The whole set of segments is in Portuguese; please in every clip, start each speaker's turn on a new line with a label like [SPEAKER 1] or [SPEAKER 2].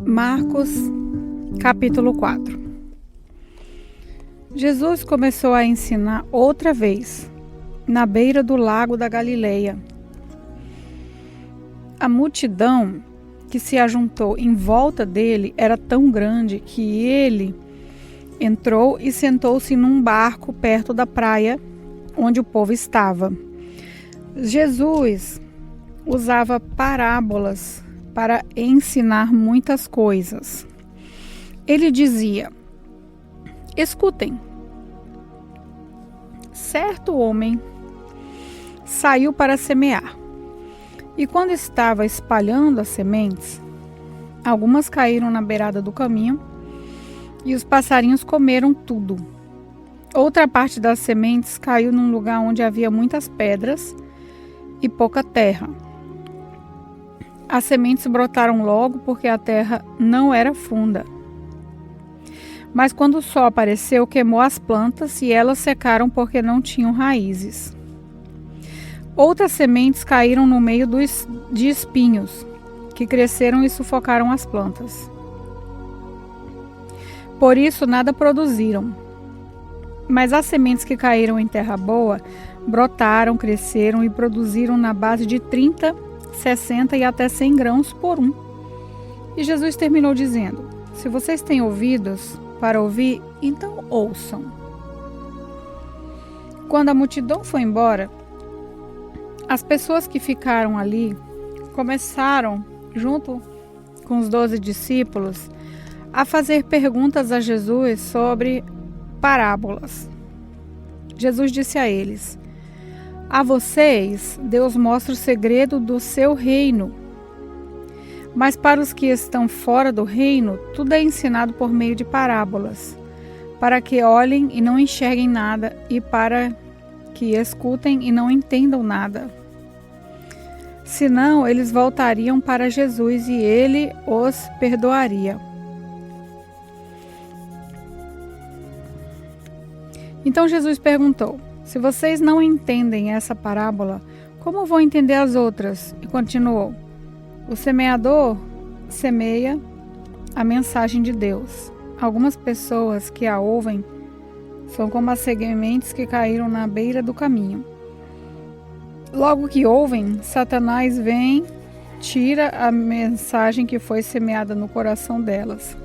[SPEAKER 1] Marcos, capítulo 4. Jesus começou a ensinar outra vez, na beira do lago da Galileia. A multidão que se ajuntou em volta dele era tão grande que ele entrou e sentou-se num barco perto da praia onde o povo estava. Jesus usava parábolas para ensinar muitas coisas. Ele dizia: escutem, certo homem saiu para semear, e quando estava espalhando as sementes, algumas caíram na beirada do caminho, e os passarinhos comeram tudo. Outra parte das sementes caiu num lugar onde havia muitas pedras e pouca terra. As sementes brotaram logo porque a terra não era funda. Mas quando o sol apareceu, queimou as plantas e elas secaram porque não tinham raízes. Outras sementes caíram no meio de espinhos, que cresceram e sufocaram as plantas. Por isso nada produziram. Mas as sementes que caíram em terra boa brotaram, cresceram e produziram na base de 30, 60 e até 100 grãos por um. E Jesus terminou dizendo: se vocês têm ouvidos para ouvir, então ouçam. Quando a multidão foi embora, as pessoas que ficaram ali começaram, junto com os 12 discípulos, a fazer perguntas a Jesus sobre parábolas. Jesus disse a eles: a vocês, Deus mostra o segredo do seu reino. Mas para os que estão fora do reino, tudo é ensinado por meio de parábolas, para que olhem e não enxerguem nada, e para que escutem e não entendam nada. Senão, eles voltariam para Jesus e ele os perdoaria. Então Jesus perguntou: se vocês não entendem essa parábola, como vão entender as outras? E continuou: o semeador semeia a mensagem de Deus. Algumas pessoas que a ouvem são como as sementes que caíram na beira do caminho. Logo que ouvem, Satanás vem, tira a mensagem que foi semeada no coração delas.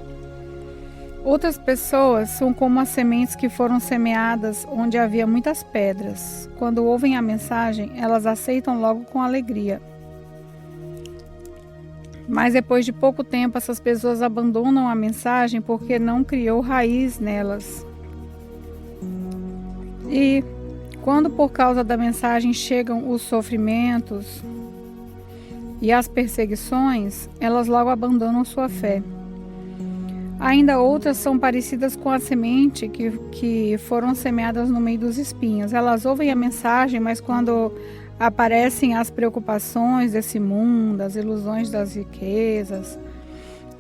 [SPEAKER 1] Outras pessoas são como as sementes que foram semeadas onde havia muitas pedras. Quando ouvem a mensagem, elas aceitam logo com alegria. Mas depois de pouco tempo, essas pessoas abandonam a mensagem porque não criou raiz nelas. E quando por causa da mensagem chegam os sofrimentos e as perseguições, elas logo abandonam sua fé. Ainda outras são parecidas com a semente que foram semeadas no meio dos espinhos. Elas ouvem a mensagem, mas quando aparecem as preocupações desse mundo, as ilusões das riquezas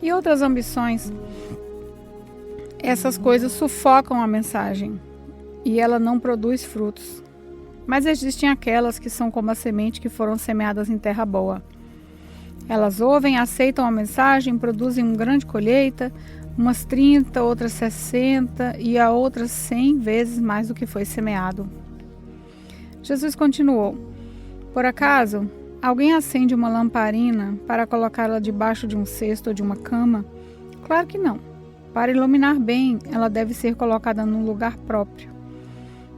[SPEAKER 1] e outras ambições, essas coisas sufocam a mensagem e ela não produz frutos. Mas existem aquelas que são como a semente que foram semeadas em terra boa. Elas ouvem, aceitam a mensagem, produzem uma grande colheita, umas 30, outras 60 e a outras 100 vezes mais do que foi semeado. Jesus continuou: por acaso, alguém acende uma lamparina para colocá-la debaixo de um cesto ou de uma cama? Claro que não. Para iluminar bem, ela deve ser colocada num lugar próprio.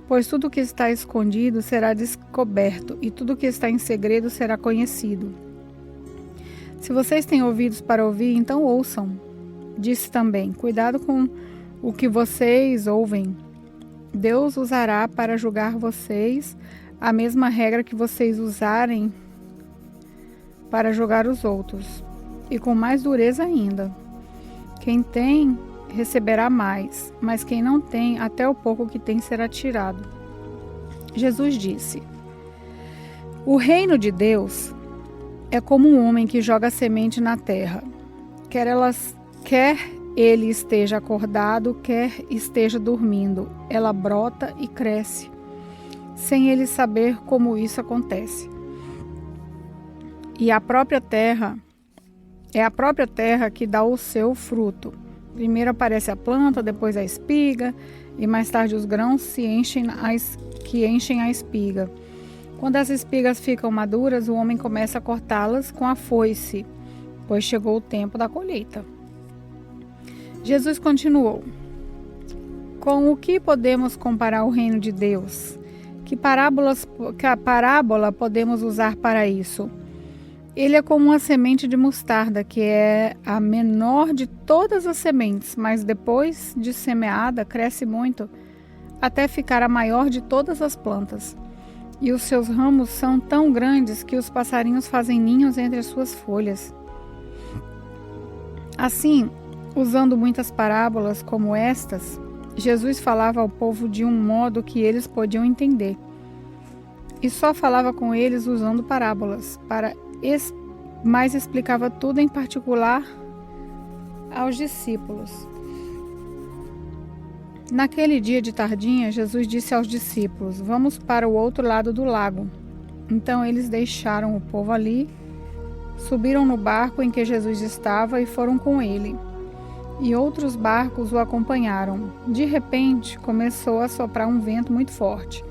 [SPEAKER 1] Pois tudo que está escondido será descoberto, e tudo que está em segredo será conhecido. Se vocês têm ouvidos para ouvir, então ouçam. Disse também: cuidado com o que vocês ouvem. Deus usará para julgar vocês a mesma regra que vocês usarem para julgar os outros, e com mais dureza ainda. Quem tem, receberá mais, mas quem não tem, até o pouco que tem será tirado. Jesus disse: o reino de Deus é como um homem que joga semente na terra. Quer ele esteja acordado, quer esteja dormindo, ela brota e cresce, sem ele saber como isso acontece. E a própria terra É a própria terra que dá o seu fruto. Primeiro aparece a planta, depois a espiga, e mais tarde os grãos que enchem a espiga. Quando as espigas ficam maduras, o homem começa a cortá-las com a foice, pois chegou o tempo da colheita. Jesus continuou: com o que podemos comparar o reino de Deus? Que parábola podemos usar para isso? Ele é como uma semente de mostarda, que é a menor de todas as sementes, mas depois de semeada, cresce muito, até ficar a maior de todas as plantas. E os seus ramos são tão grandes que os passarinhos fazem ninhos entre as suas folhas. Assim, usando muitas parábolas como estas, Jesus falava ao povo de um modo que eles podiam entender. E só falava com eles usando parábolas, mas explicava tudo em particular aos discípulos. Naquele dia de tardinha, Jesus disse aos discípulos: vamos para o outro lado do lago. Então eles deixaram o povo ali, subiram no barco em que Jesus estava e foram com ele. E outros barcos o acompanharam. De repente, começou a soprar um vento muito forte,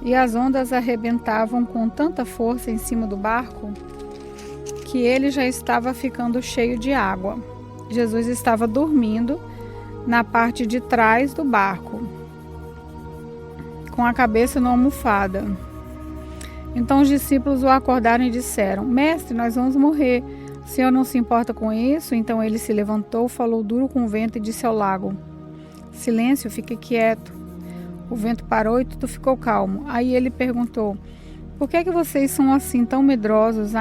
[SPEAKER 1] e as ondas arrebentavam com tanta força em cima do barco que ele já estava ficando cheio de água. Jesus estava dormindo na parte de trás do barco, com a cabeça numa almofada. Então os discípulos o acordaram e disseram: Mestre, nós vamos morrer. O Senhor não se importa com isso? Então ele se levantou, falou duro com o vento e disse ao lago: Silêncio, fique quieto. O vento parou e tudo ficou calmo. Aí ele perguntou: por que vocês são assim tão medrosos?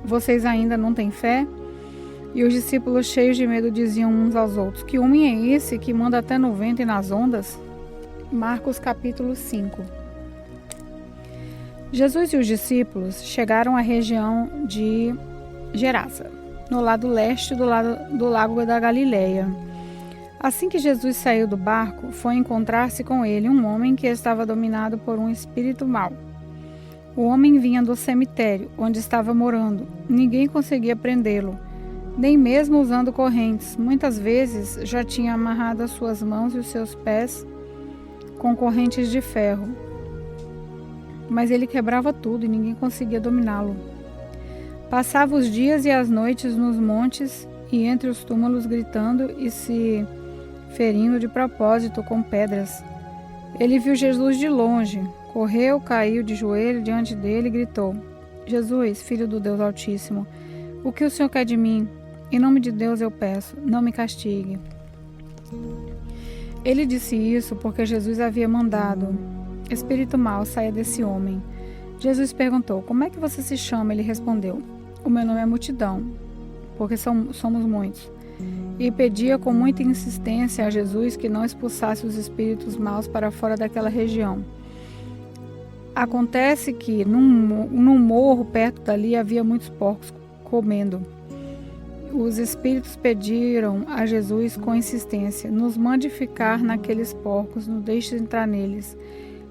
[SPEAKER 1] Vocês ainda não têm fé? E os discípulos, cheios de medo, diziam uns aos outros: que homem é esse que manda até no vento e nas ondas? Marcos capítulo 5. Jesus e os discípulos chegaram à região de Gerasa, no lado leste do lago da Galileia. Assim que Jesus saiu do barco, foi encontrar-se com ele um homem que estava dominado por um espírito mau. O homem vinha do cemitério, onde estava morando. Ninguém conseguia prendê-lo, nem mesmo usando correntes. Muitas vezes já tinha amarrado as suas mãos e os seus pés com correntes de ferro. Mas ele quebrava tudo e ninguém conseguia dominá-lo. Passava os dias e as noites nos montes e entre os túmulos gritando e se ferindo de propósito com pedras. Ele viu Jesus de longe, correu, caiu de joelho diante dele e gritou: Jesus, Filho do Deus Altíssimo, o que o Senhor quer de mim? Em nome de Deus eu peço, não me castigue. Ele disse isso porque Jesus havia mandado: Espírito mau, saia desse homem. Jesus perguntou: como é que você se chama? Ele respondeu: o meu nome é Multidão, porque somos muitos. E pedia com muita insistência a Jesus que não expulsasse os espíritos maus para fora daquela região. Acontece que num morro perto dali havia muitos porcos comendo. Os espíritos pediram a Jesus com insistência: nos mande ficar naqueles porcos, nos deixe entrar neles.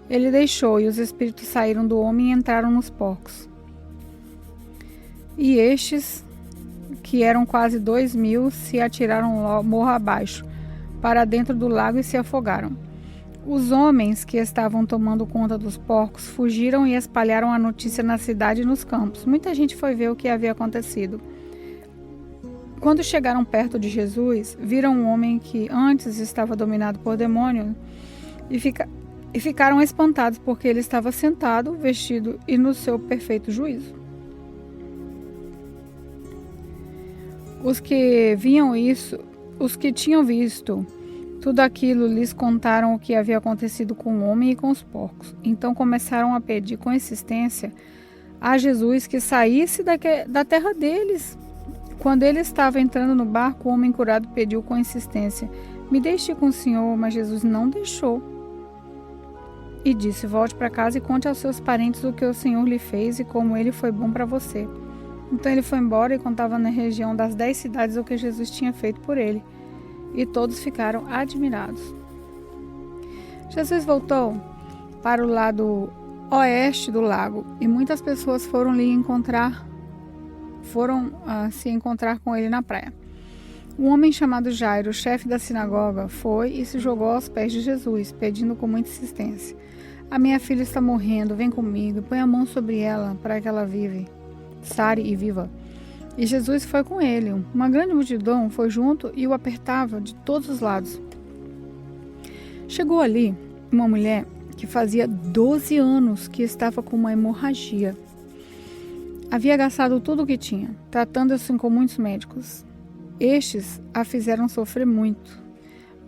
[SPEAKER 1] Ele deixou, e os espíritos saíram do homem e entraram nos porcos. E estes, que eram quase 2.000, se atiraram morro abaixo, para dentro do lago e se afogaram. Os homens que estavam tomando conta dos porcos fugiram e espalharam a notícia na cidade e nos campos. Muita gente foi ver o que havia acontecido. Quando chegaram perto de Jesus, viram um homem que antes estava dominado por demônio e ficaram espantados porque ele estava sentado, vestido e no seu perfeito juízo. Os que tinham visto tudo aquilo lhes contaram o que havia acontecido com o homem e com os porcos. Então começaram a pedir com insistência a Jesus que saísse da terra deles. Quando ele estava entrando no barco, o homem curado pediu com insistência: me deixe com o Senhor, mas Jesus não deixou. E disse: volte para casa e conte aos seus parentes o que o Senhor lhe fez e como ele foi bom para você. Então ele foi embora e contava na região das 10 cidades o que Jesus tinha feito por ele. E todos ficaram admirados. Jesus voltou para o lado oeste do lago e muitas pessoas foram lhe encontrar foram se encontrar com ele na praia. Um homem chamado Jairo, chefe da sinagoga, foi e se jogou aos pés de Jesus, pedindo com muita insistência: a minha filha está morrendo, vem comigo e põe a mão sobre ela para que ela sare e viva. E Jesus foi com ele. Uma grande multidão foi junto e o apertava de todos os lados. Chegou ali uma mulher que fazia 12 anos que estava com uma hemorragia. Havia gastado tudo o que tinha, tratando-se com muitos médicos. Estes a fizeram sofrer muito,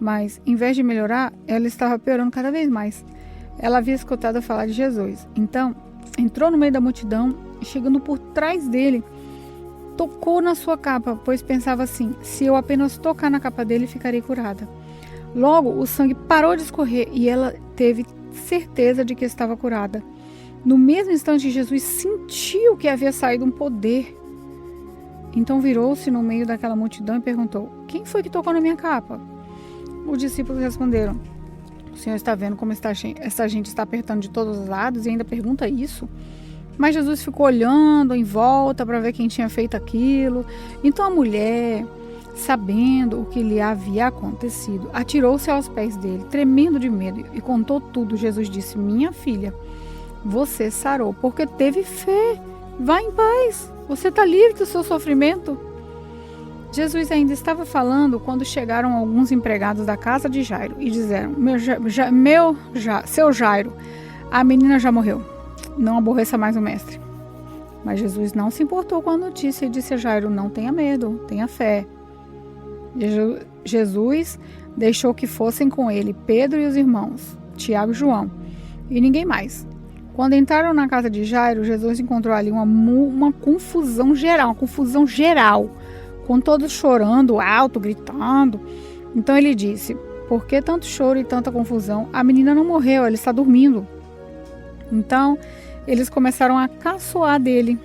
[SPEAKER 1] mas, em vez de melhorar, ela estava piorando cada vez mais. Ela havia escutado falar de Jesus. Então, entrou no meio da multidão e, chegando por trás dele, tocou na sua capa, pois pensava assim: se eu apenas tocar na capa dele, ficarei curada. Logo, o sangue parou de escorrer e ela teve certeza de que estava curada. No mesmo instante, Jesus sentiu que havia saído um poder. Então virou-se no meio daquela multidão e perguntou: quem foi que tocou na minha capa? Os discípulos responderam: o Senhor está vendo como essa gente está apertando de todos os lados e ainda pergunta isso? Mas Jesus ficou olhando em volta para ver quem tinha feito aquilo. Então a mulher, sabendo o que lhe havia acontecido, atirou-se aos pés dele, tremendo de medo, e contou tudo. Jesus disse: minha filha, você sarou porque teve fé. Vá em paz, você está livre do seu sofrimento. Jesus ainda estava falando quando chegaram alguns empregados da casa de Jairo e disseram: seu Jairo, a menina já morreu. Não aborreça mais o mestre. Mas Jesus não se importou com a notícia e disse a Jairo: não tenha medo, tenha fé. Jesus deixou que fossem com ele Pedro e os irmãos, Tiago e João, e ninguém mais. Quando entraram na casa de Jairo, Jesus encontrou ali uma confusão geral, com todos chorando alto, gritando. Então ele disse: por que tanto choro e tanta confusão? A menina não morreu, ela está dormindo. Então eles começaram a caçoar dele.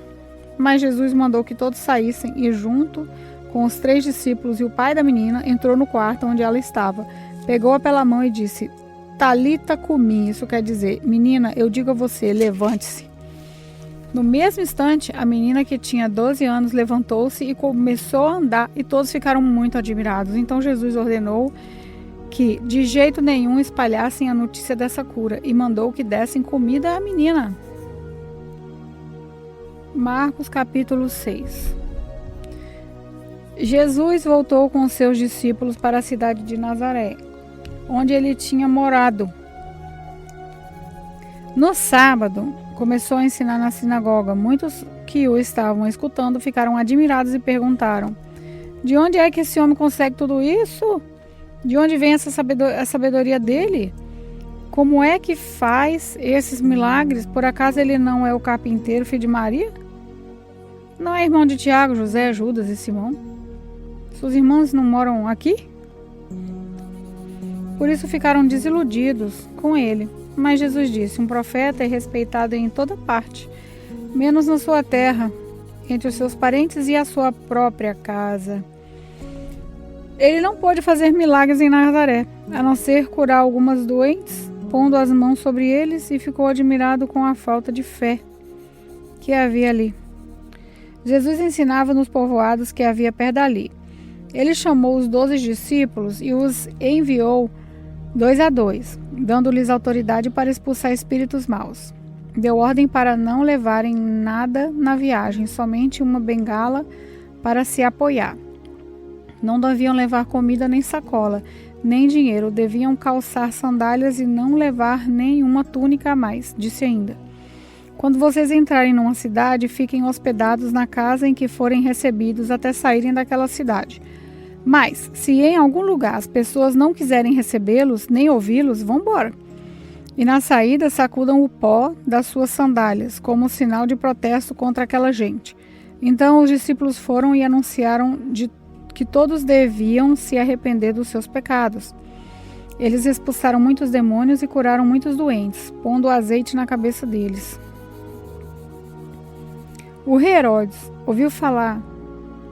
[SPEAKER 1] Mas Jesus mandou que todos saíssem e, junto com os 3 discípulos e o pai da menina, entrou no quarto onde ela estava, pegou-a pela mão e disse: Talita cumi, isso quer dizer: menina, eu digo a você, levante-se. No mesmo instante, a menina, que tinha 12 anos, levantou-se e começou a andar, e todos ficaram muito admirados. Então Jesus ordenou que de jeito nenhum espalhassem a notícia dessa cura e mandou que dessem comida à menina. Marcos capítulo 6. Jesus voltou com seus discípulos para a cidade de Nazaré, onde ele tinha morado. No sábado, começou a ensinar na sinagoga. Muitos que o estavam escutando ficaram admirados e perguntaram: de onde é que esse homem consegue tudo isso? De onde vem essa sabedoria dele? Como é que faz esses milagres? Por acaso ele não é o carpinteiro, filho de Maria? Não é irmão de Tiago, José, Judas e Simão? Seus irmãos não moram aqui? Por isso ficaram desiludidos com ele. Mas Jesus disse: um profeta é respeitado em toda parte, menos na sua terra, entre os seus parentes e a sua própria casa. Ele não pôde fazer milagres em Nazaré, a não ser curar algumas doentes, pondo as mãos sobre eles, e ficou admirado com a falta de fé que havia ali. Jesus ensinava nos povoados que havia perto dali. Ele chamou os 12 discípulos e os enviou 2 a 2, dando-lhes autoridade para expulsar espíritos maus. Deu ordem para não levarem nada na viagem, somente uma bengala para se apoiar. Não deviam levar comida nem sacola, nem dinheiro. Deviam calçar sandálias e não levar nenhuma túnica a mais. Disse ainda: quando vocês entrarem numa cidade, fiquem hospedados na casa em que forem recebidos até saírem daquela cidade. Mas, se em algum lugar as pessoas não quiserem recebê-los, nem ouvi-los, vão embora. E na saída sacudam o pó das suas sandálias, como sinal de protesto contra aquela gente. Então os discípulos foram e anunciaram que todos deviam se arrepender dos seus pecados. Eles expulsaram muitos demônios e curaram muitos doentes, pondo azeite na cabeça deles. O rei Herodes ouviu falar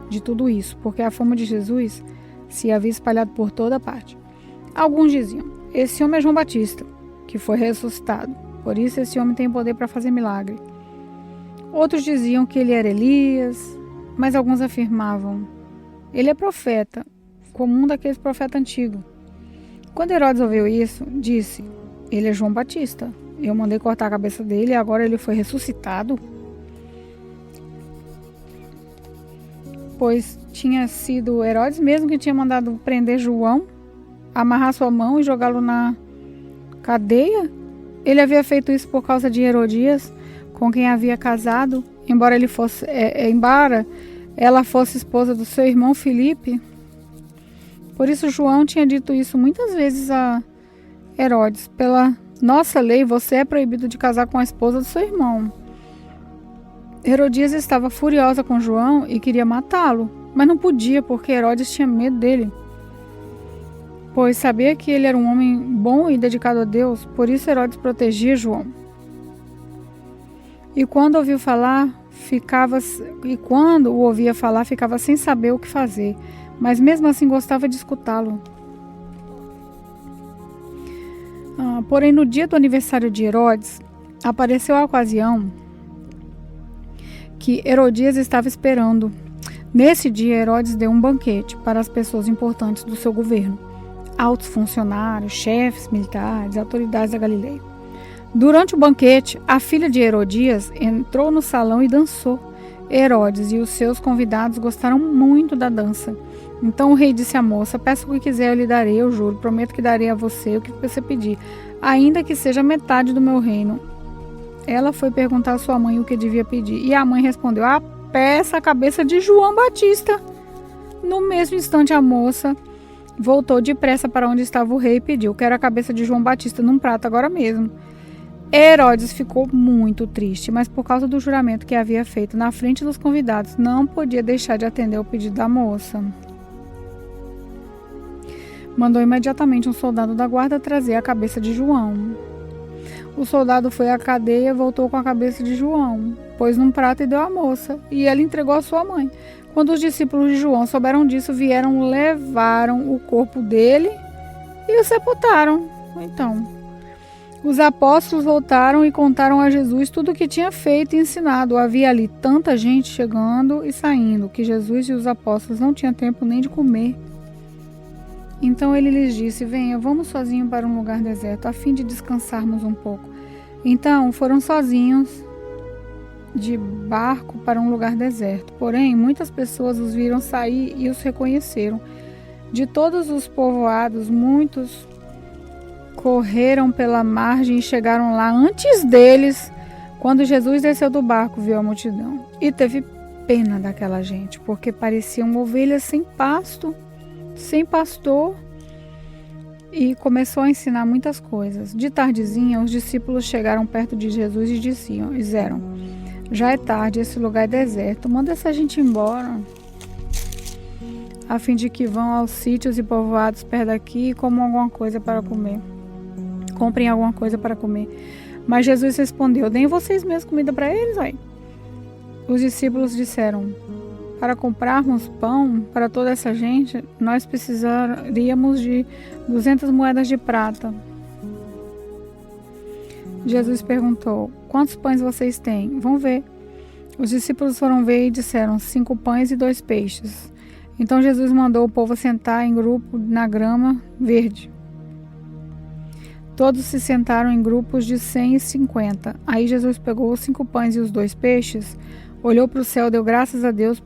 [SPEAKER 1] de tudo isso, porque a fama de Jesus se havia espalhado por toda parte. Alguns diziam: esse homem é João Batista, que foi ressuscitado. Por isso esse homem tem poder para fazer milagre. Outros diziam que ele era Elias. Mas alguns afirmavam: ele é profeta, como um daqueles profetas antigos. Quando Herodes ouviu isso, disse: ele é João Batista. Eu mandei cortar a cabeça dele e agora ele foi ressuscitado? Pois tinha sido Herodes mesmo que tinha mandado prender João, amarrar sua mão e jogá-lo na cadeia. Ele havia feito isso por causa de Herodias, com quem havia casado, embora ela fosse esposa do seu irmão Filipe. Por isso João tinha dito isso muitas vezes a Herodes: pela nossa lei, você é proibido de casar com a esposa do seu irmão. Herodias estava furiosa com João e queria matá-lo, mas não podia porque Herodes tinha medo dele, pois sabia que ele era um homem bom e dedicado a Deus. Por isso Herodes protegia João. E quando o ouvia falar, ficava sem saber o que fazer, mas mesmo assim gostava de escutá-lo. Porém, no dia do aniversário de Herodes, apareceu a ocasião que Herodias estava esperando. Nesse dia, Herodes deu um banquete para as pessoas importantes do seu governo, altos funcionários, chefes militares, autoridades da Galileia. Durante o banquete, a filha de Herodias entrou no salão e dançou. Herodes e os seus convidados gostaram muito da dança. Então o rei disse à moça: peça o que quiser, eu lhe darei, eu juro, prometo que darei a você o que você pedir, ainda que seja metade do meu reino. Ela foi perguntar à sua mãe o que devia pedir, e a mãe respondeu: peça a cabeça de João Batista. No mesmo instante, a moça voltou depressa para onde estava o rei e pediu: quero a cabeça de João Batista num prato agora mesmo. Herodes ficou muito triste, mas por causa do juramento que havia feito na frente dos convidados, não podia deixar de atender ao pedido da moça. Mandou imediatamente um soldado da guarda trazer a cabeça de João. O soldado foi à cadeia e voltou com a cabeça de João, pôs num prato e deu à moça, e ela entregou à sua mãe. Quando os discípulos de João souberam disso, vieram, levaram o corpo dele e o sepultaram. Então, os apóstolos voltaram e contaram a Jesus tudo o que tinha feito e ensinado. Havia ali tanta gente chegando e saindo, que Jesus e os apóstolos não tinham tempo nem de comer. Então ele lhes disse: venha, vamos sozinhos para um lugar deserto, a fim de descansarmos um pouco. Então foram sozinhos de barco para um lugar deserto. Porém, muitas pessoas os viram sair e os reconheceram. De todos os povoados, muitos correram pela margem e chegaram lá antes deles. Quando Jesus desceu do barco, viu a multidão e teve pena daquela gente, porque pareciam ovelhas sem pasto, sem pastor, e começou a ensinar muitas coisas. De tardezinha, os discípulos chegaram perto de Jesus e disseram: já é tarde, esse lugar é deserto, manda essa gente embora, a fim de que vão aos sítios e povoados perto daqui e comam alguma coisa para comer. Comprem alguma coisa para comer. Mas Jesus respondeu: deem vocês mesmos comida para eles, aí. Os discípulos disseram: para comprarmos pão para toda essa gente, nós precisaríamos de 200 moedas de prata. Jesus perguntou: quantos pães vocês têm? Vão ver. Os discípulos foram ver e disseram: 5 pães e 2 peixes. Então Jesus mandou o povo sentar em grupo na grama verde. Todos se sentaram em grupos de 100 e 50. Aí Jesus pegou os 5 pães e os 2 peixes, olhou para o céu, deu graças a Deus,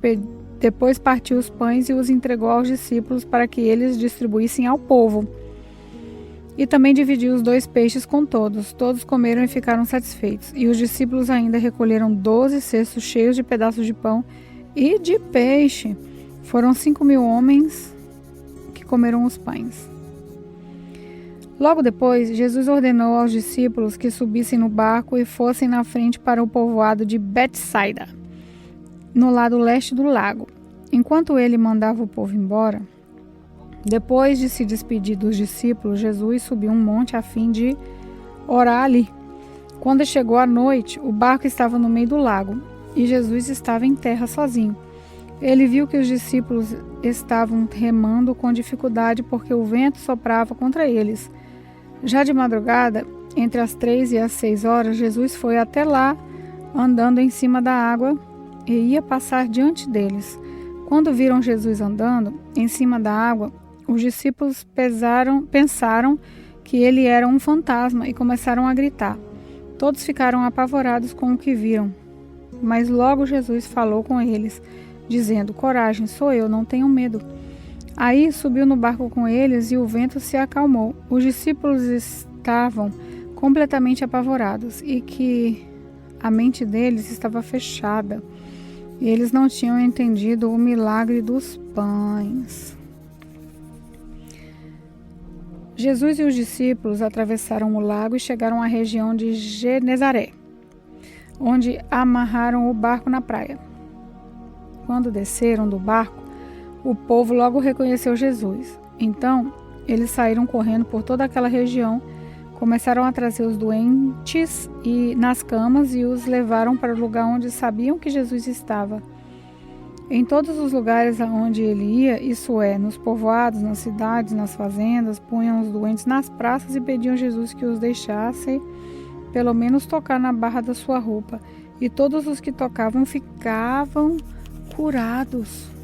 [SPEAKER 1] depois partiu os pães e os entregou aos discípulos para que eles distribuíssem ao povo. E também dividiu os 2 peixes com todos. Todos comeram e ficaram satisfeitos. E os discípulos ainda recolheram 12 cestos cheios de pedaços de pão e de peixe. Foram 5.000 homens que comeram os pães. Logo depois, Jesus ordenou aos discípulos que subissem no barco e fossem na frente para o povoado de Betsaida, no lado leste do lago. Enquanto ele mandava o povo embora, depois de se despedir dos discípulos, Jesus subiu um monte a fim de orar ali. Quando chegou a noite, o barco estava no meio do lago e Jesus estava em terra sozinho. Ele viu que os discípulos estavam remando com dificuldade porque o vento soprava contra eles. Já de madrugada, entre as 3 e as 6 horas, Jesus foi até lá, andando em cima da água. e ia passar diante deles. Quando viram Jesus andando em cima da água, os discípulos pensaram que ele era um fantasma e começaram a gritar. Todos ficaram apavorados com o que viram. Mas logo Jesus falou com eles, dizendo: coragem, sou eu, não tenham medo. Aí subiu no barco com eles e o vento se acalmou. Os discípulos estavam completamente apavorados e que a mente deles estava fechada. E eles não tinham entendido o milagre dos pães. Jesus e os discípulos atravessaram o lago e chegaram à região de Genezaré, onde amarraram o barco na praia. Quando desceram do barco, o povo logo reconheceu Jesus. Então, eles saíram correndo por toda aquela região, começaram a trazer os doentes nas camas e os levaram para o lugar onde sabiam que Jesus estava. Em todos os lugares aonde ele ia, isso é, nos povoados, nas cidades, nas fazendas, punham os doentes nas praças e pediam a Jesus que os deixasse pelo menos tocar na barra da sua roupa. E todos os que tocavam ficavam curados.